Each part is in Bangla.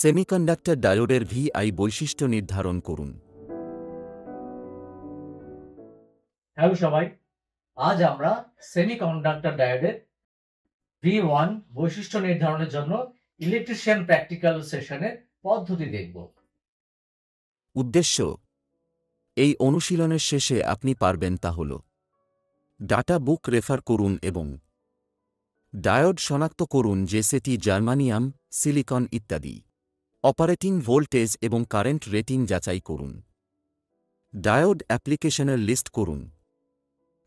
সেমিকন্ডাক্টর ডায়োডের VI বৈশিষ্ট্য নির্ধারণ করুন। হ্যালো সবাই, আজ আমরা সেমিকন্ডাক্টর ডায়োডের V1 বৈশিষ্ট্য নির্ধারণের জন্য ইলেকট্রিশিয়ান প্র্যাকটিক্যাল সেশনের পদ্ধতি দেখব। উদ্দেশ্য: এই অনুশীলনের শেষে আপনি পারবেন তা হল ডাটা বুক রেফার করুন এবং ডায়োড শনাক্ত করুন যে সেটি জার্মানিয়াম, সিলিকন ইত্যাদি। অপারেটিং ভোল্টেজ এবং কারেন্ট রেটিং যাচাই করুন। ডায়োড অ্যাপ্লিকেশনের লিস্ট করুন।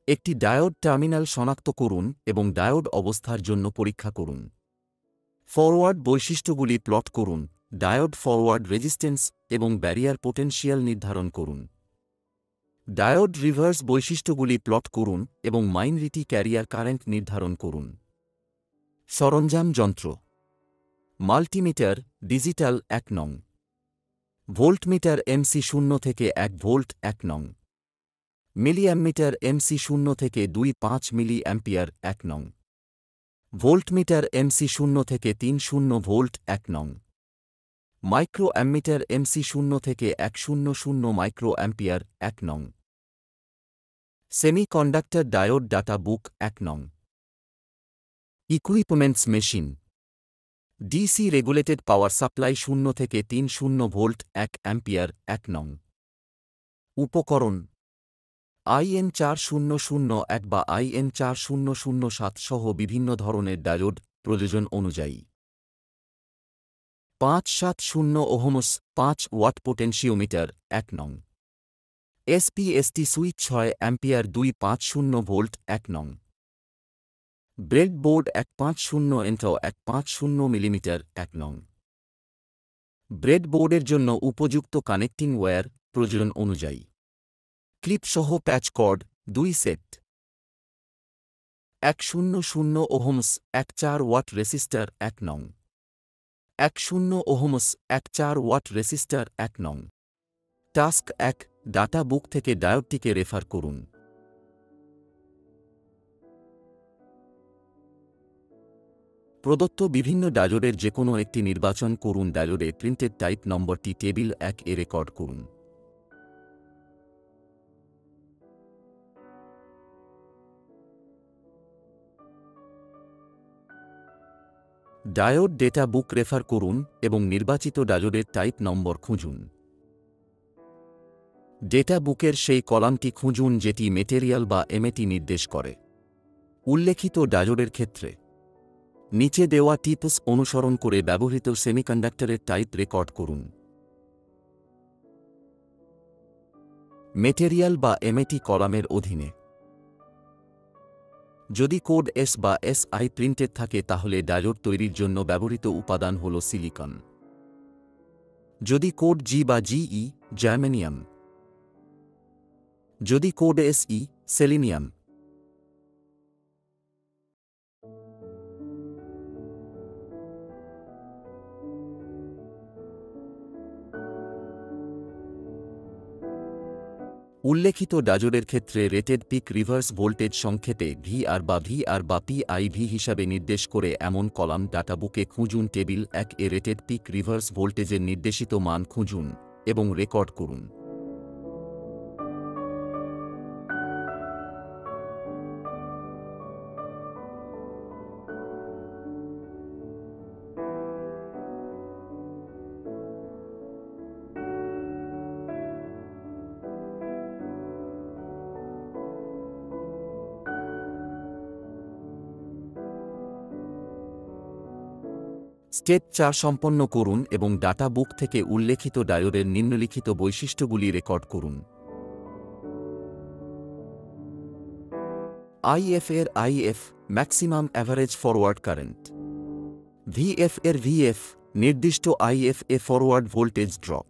একটি ডায়োড টার্মিনাল শনাক্ত করুন এবং ডায়োড অবস্থার জন্য পরীক্ষা করুন। ফরওয়ার্ড বৈশিষ্ট্যগুলি প্লট করুন। ডায়োড ফরওয়ার্ড রেজিস্ট্যান্স এবং ব্যারিয়ার পোটেনশিয়াল নির্ধারণ করুন। ডায়োড রিভার্স বৈশিষ্ট্যগুলি প্লট করুন এবং মাইনরিটি ক্যারিয়ার কারেন্ট নির্ধারণ করুন। সরঞ্জাম যন্ত্র: মাল্টিমিটার ডিজিটাল 1 নং, ভোল্টমিটার MC0 থেকে 1 ভোল্ট 1 নং, মিলিঅ্যামমিটার MC0 থেকে 2.5 মিলি অ্যাম্পিয়ার 1 নং, ভোল্টমিটার MC0 থেকে 30 ভোল্ট 1 নং, মাইক্রো অ্যামমিটার MC0 থেকে 100 মাইক্রো অ্যাম্পিয়ার 1 নং, সেমিকন্ডাক্টর ডায়োড ডাটা বুক 1 নং। Equipments machine: DC regulated power supply 0 থেকে 30 ভোল্ট 1 অ্যাম্পিয়ার 1 নং। উপকরণ: IN4001 বা IN4007 সহ বিভিন্ন ধরনের ডায়োড প্রয়োজন অনুযায়ী। 570 ওহমস 5 ওয়াট পোটেনশিওমিটার 1 নং। SPST সুইচ 6 অ্যাম্পিয়ার 250 ভোল্ট 1 নং। ব্রেডবোর্ড 150 মিলিমিটার 1 নং। ব্রেডবোর্ডের জন্য উপযুক্ত কানেক্টিং ওয়্যার প্রয়োজন অনুযায়ী। ক্লিপ সহ প্যাচ কর্ড 2 সেট। 100 ওহমস 14 ওয়াট রেসিস্টার 1 নং। 10 ওহমস 14 ওয়াট রেসিস্টার 1 নং। টাস্ক 1: ডাটা বুক থেকে ডায়োডটিকে রেফার করুন। প্রদত্ত বিভিন্ন ডায়োডের যেকোনো একটি নির্বাচন করুন। ডায়োডে প্রিন্টেড টাইপ নম্বরটি টেবিল 1 এ রেকর্ড করুন। ডায়োড ডেটা বুক রেফার করুন এবং নির্বাচিত ডায়োডের টাইপ নম্বর খুঁজুন। ডেটা বুকের সেই কলামটি খুঁজুন যেটি মেটেরিয়াল বা এমএটি নির্দেশ করে। উল্লেখিত ডায়োডের ক্ষেত্রে নিচে দেওয়া টিপস অনুসরণ করে ব্যবহৃত সেমিকন্ডাক্টরের টাইপ রেকর্ড করুন। মেটেরিয়াল বা এমএটি কলামের অধীনে যদি কোড S বা SI প্রিন্টেড থাকে তাহলে ডায়োড তৈরির জন্য ব্যবহৃত উপাদান হল সিলিকন। যদি কোড G বা GE, জার্মেনিয়াম। যদি কোড SE, সেলিনিয়াম। উল্লেখিত ডায়োডের ক্ষেত্রে রেটেড পিক রিভার্স ভোল্টেজ সংক্ষেপে VR বা PIV হিসাবে নির্দেশ করে এমন কলাম ডাটাবুকে খুঁজুন। টেবিল 1 এ রেটেড পিক রিভার্স ভোল্টেজের নির্দেশিত মান খুঁজুন এবং রেকর্ড করুন। স্টেপ 4 সম্পন্ন করুন এবং ডাটা বুক থেকে উল্লেখিত ডায়োডের নিম্নলিখিত বৈশিষ্ট্যগুলি রেকর্ড করুন। IF এর IF maximum average forward current. VF এর VF নির্দিষ্ট IF এ forward voltage drop.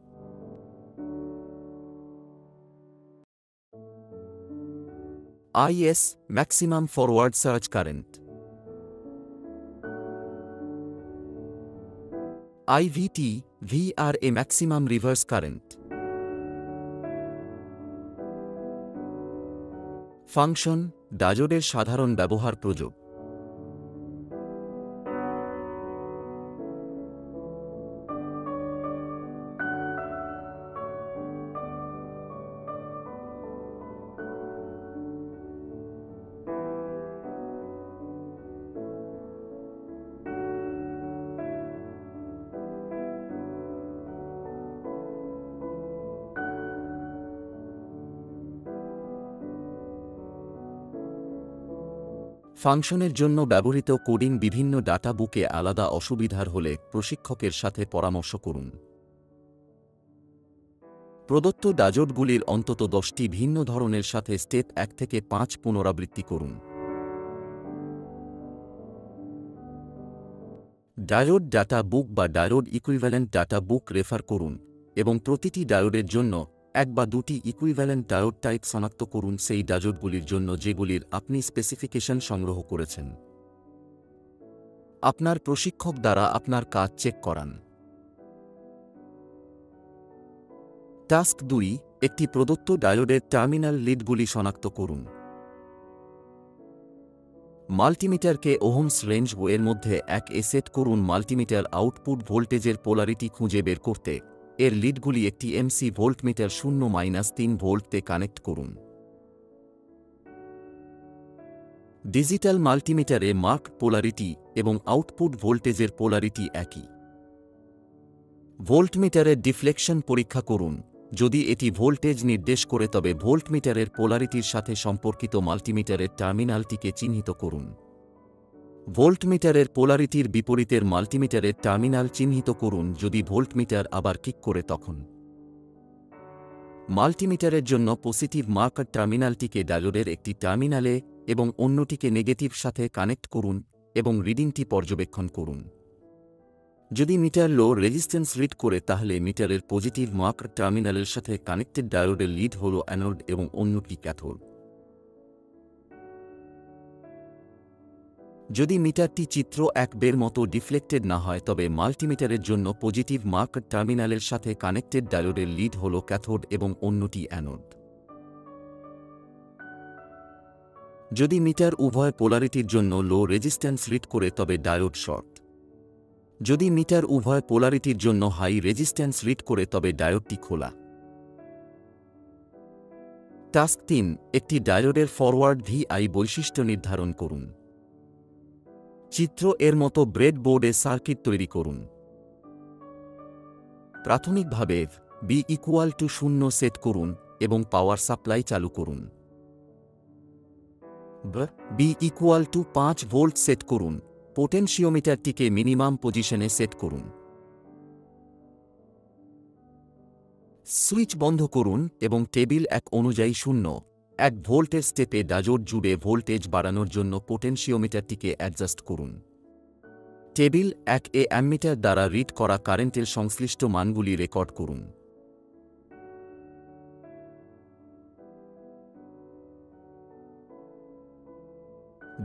IS maximum forward surge current. IVT VR a maximum reverse current. Function: ডায়োডের সাধারণ ব্যবহার প্রযোগ। ফাংশনের জন্য ব্যবহৃত কোডিং বিভিন্ন ডাটা বুকে আলাদা অসুবিধার হলে প্রশিক্ষকের সাথে পরামর্শ করুন। প্রদত্ত ডায়োডগুলির অন্তত 10টি ভিন্ন ধরনের সাথে স্টেপ 1 থেকে 5 পুনরাবৃত্তি করুন। ডায়োড ডাটা বুক বা diode equivalent data book refer করুন এবং প্রতিটি ডায়োডের জন্য 1 বা 2টি ইকুইভ্যালেন্ট ডায়োড টাইপ শনাক্ত করুন সেই ডায়োডগুলির জন্য যেগুলির আপনি স্পেসিফিকেশন সংগ্রহ করেছেন। আপনার প্রশিক্ষক দ্বারা আপনার কাজ চেক করান। টাস্ক 2, একটি প্রদত্ত ডায়োডের টার্মিনাল লিডগুলি শনাক্ত করুন। মাল্টিমিটারকে ওহমস রেঞ্জ এর মধ্যে 1 সেট করুন। মাল্টিমিটার আউটপুট ভোল্টেজের পোলারিটি খুঁজে বের করতে এর লিডগুলি একটি এমসি ভোল্টমিটার 0-3 ভোল্টতে কানেক্ট করুন। ডিজিটাল মাল্টিমিটারে মার্ক পোলারিটি এবং আউটপুট ভোল্টেজের পোলারিটি একই। ভোল্টমিটারের ডিফ্লেকশন পরীক্ষা করুন। যদি এটি ভোল্টেজ নির্দেশ করে তবে ভোল্টমিটারের পোলারিটির সাথে সম্পর্কিত মাল্টিমিটারের টার্মিনালটিকে চিহ্নিত করুন। ভোল্টমিটারের পোলারিটির বিপরীতের মাল্টিমিটারের টার্মিনাল চিহ্নিত করুন। যদি ভোল্টমিটার আবার কিক করে তখন মাল্টিমিটারের জন্য পজিটিভ মার্কার টার্মিনালটিকে ডায়োডের একটি টার্মিনালে এবং অন্যটিকে নেগেটিভ সাথে কানেক্ট করুন এবং রিডিংটি পর্যবেক্ষণ করুন। যদি মিটার লো রেজিস্ট্যান্স রিড করে তাহলে মিটারের পজিটিভ মার্কার টার্মিনালের সাথে কানেক্টেড ডায়োডের লিড হল অ্যানোড এবং অন্যটি ক্যাথোড। যদি মিটারটি চিত্র 1 মতো ডিফ্লেক্টেড না হয় তবে মাল্টিমিটারের জন্য পজিটিভ মার্কার টার্মিনালের সাথে কানেক্টেড ডায়োডের লিড হল ক্যাথোড এবং অন্যটি অ্যানোড। যদি মিটার উভয় পোলারিটির জন্য লো রেজিস্ট্যান্স রিড করে তবে ডায়োড শর্ট। যদি মিটার উভয় পোলারিটির জন্য হাই রেজিস্ট্যান্স রিড করে তবে ডায়োডটি খোলা। টাস্ক 3, একটি ডায়োডের ফরওয়ার্ড ভিআই বৈশিষ্ট্য নির্ধারণ করুন। চিত্র এর মতো ব্রেডবোর্ডে সার্কিট তৈরি করুন। প্রাথমিকভাবে B=0 সেট করুন এবং পাওয়ার সাপ্লাই চালু করুন। B=5 ভোল্ট সেট করুন। পোটেনশিওমিটারটিকে মিনিমাম পজিশনে সেট করুন। সুইচ বন্ধ করুন এবং টেবিল 1 অনুযায়ী 0-1 ভোল্টের স্টেপে ডায়োড জুড়ে ভোল্টেজ বাড়ানোর জন্য পোটেনশিওমিটারটিকে অ্যাডজাস্ট করুন। টেবিল 1 অ্যামমিটার দ্বারা রিড করা কারেন্টের সংশ্লিষ্ট মানগুলি রেকর্ড করুন।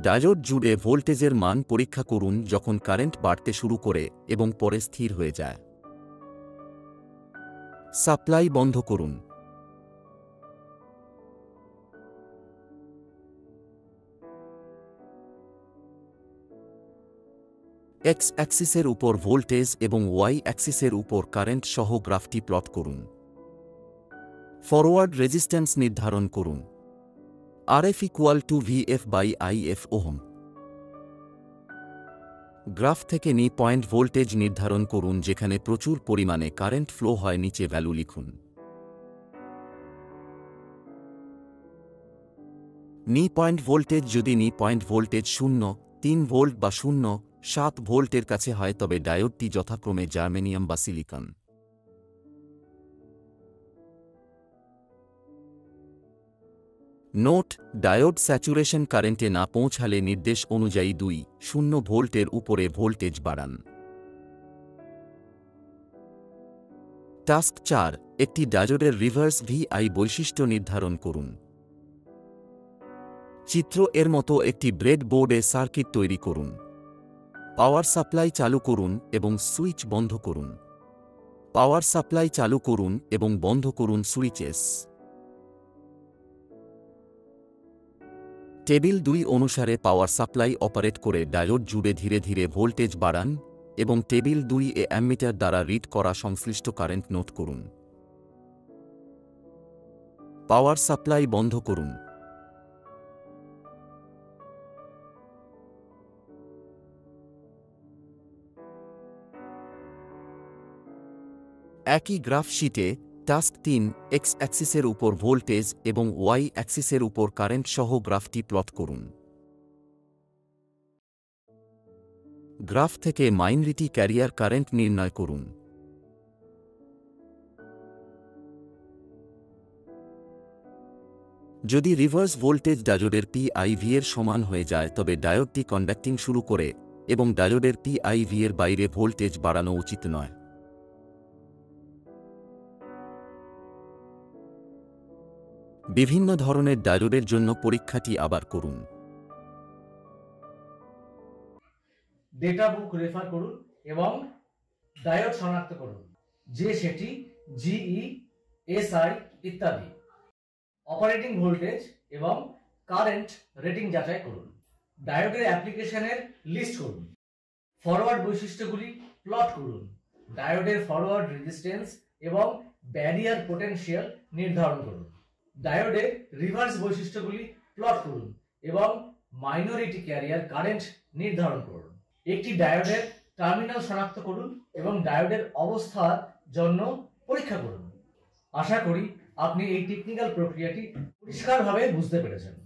ডায়োড জুড়ে ভোল্টেজের মান পরীক্ষা করুন যখন কারেন্ট বাড়তে শুরু করে এবং পরে স্থির হয়ে যায়। সাপ্লাই বন্ধ করুন। এক্স অ্যাক্সিসের উপর ভোল্টেজ এবং ওয়াই অ্যাক্সিসের উপর কারেন্ট সহ গ্রাফটি প্লট করুন। ফরওয়ার্ড রেজিস্ট্যান্স নির্ধারণ করুন। RF=VF/IF ohm. গ্রাফ থেকে নি পয়েন্ট ভোল্টেজ নির্ধারণ করুন যেখানে প্রচুর পরিমাণে কারেন্ট ফ্লো হয়। নিচে ভ্যালু লিখুন। নি পয়েন্ট ভোল্টেজ যদি নি পয়েন্ট ভোল্টেজ 0-3 ভোল্ট বা 0-7 ভোল্টের কাছে হয় তবে ডায়োডটি যথাক্রমে জার্মেনিয়াম বা সিলিকন। নোট: ডায়োড স্যাচুরেশন কারেন্টে না পৌঁছালে নির্দেশ অনুযায়ী 2-0 ভোল্টের উপরে ভোল্টেজ বাড়ান। টাস্ক 4, একটি ডায়োডের রিভার্স ভিআই বৈশিষ্ট্য নির্ধারণ করুন। চিত্র এর মতো একটি ব্রেডবোর্ডে সার্কিট তৈরি করুন। পাওয়ার সাপ্লাই চালু করুন এবং সুইচ বন্ধ করুন। পাওয়ার সাপ্লাই চালু করুন এবং বন্ধ করুন সুইচেস। টেবিল 2 অনুসারে পাওয়ার সাপ্লাই অপারেট করে ডায়োড জুড়ে ধীরে ধীরে ভোল্টেজ বাড়ান এবং টেবিল 2 অ্যামমিটার দ্বারা রিড করা সংশ্লিষ্ট কারেন্ট নোট করুন। পাওয়ার সাপ্লাই বন্ধ করুন। একই গ্রাফ শিটে টাস্ক 3, এক্স অ্যাক্সিসের উপর ভোল্টেজ এবং ওয়াই অ্যাক্সিসের উপর কারেন্ট সহ গ্রাফটি প্লট করুন। গ্রাফ থেকে মাইনরিটি ক্যারিয়ার কারেন্ট নির্ণয় করুন। যদি রিভার্স ভোল্টেজ ডায়োডের PIV এর সমান হয়ে যায় তবে ডায়োডটি কন্ডাক্টিং শুরু করে এবং ডায়োডের PIV এর বাইরে ভোল্টেজ বাড়ানো উচিত নয়। বিভিন্ন ধরনের ডায়োডের জন্য পরীক্ষাটি আবার করুন। ডেটা বুক রেফার করুন এবং ডায়োড শনাক্ত করুন যে সেটি GE, SI ইত্যাদি। অপারেটিং ভোল্টেজ এবং কারেন্ট রেটিং যাচাই করুন। ডায়োডের অ্যাপ্লিকেশনের লিস্ট করুন। ফরওয়ার্ড বৈশিষ্ট্যগুলি প্লট করুন। ডায়োডের ফরওয়ার্ড রেজিস্ট্যান্স এবং ব্যারিয়ার পোটেনশিয়াল নির্ধারণ করুন। ডায়োডের রিভার্স বৈশিষ্ট্যগুলি প্লট করুন এবং মাইনরিটি ক্যারিয়ার কারেন্ট নির্ধারণ করুন। একটি ডায়োডের টার্মিনাল শনাক্ত করুন এবং ডায়োডের অবস্থার জন্য পরীক্ষা করুন। আশা করি আপনি এই টেকনিক্যাল প্রক্রিয়াটি পরিষ্কারভাবে বুঝতে পেরেছেন।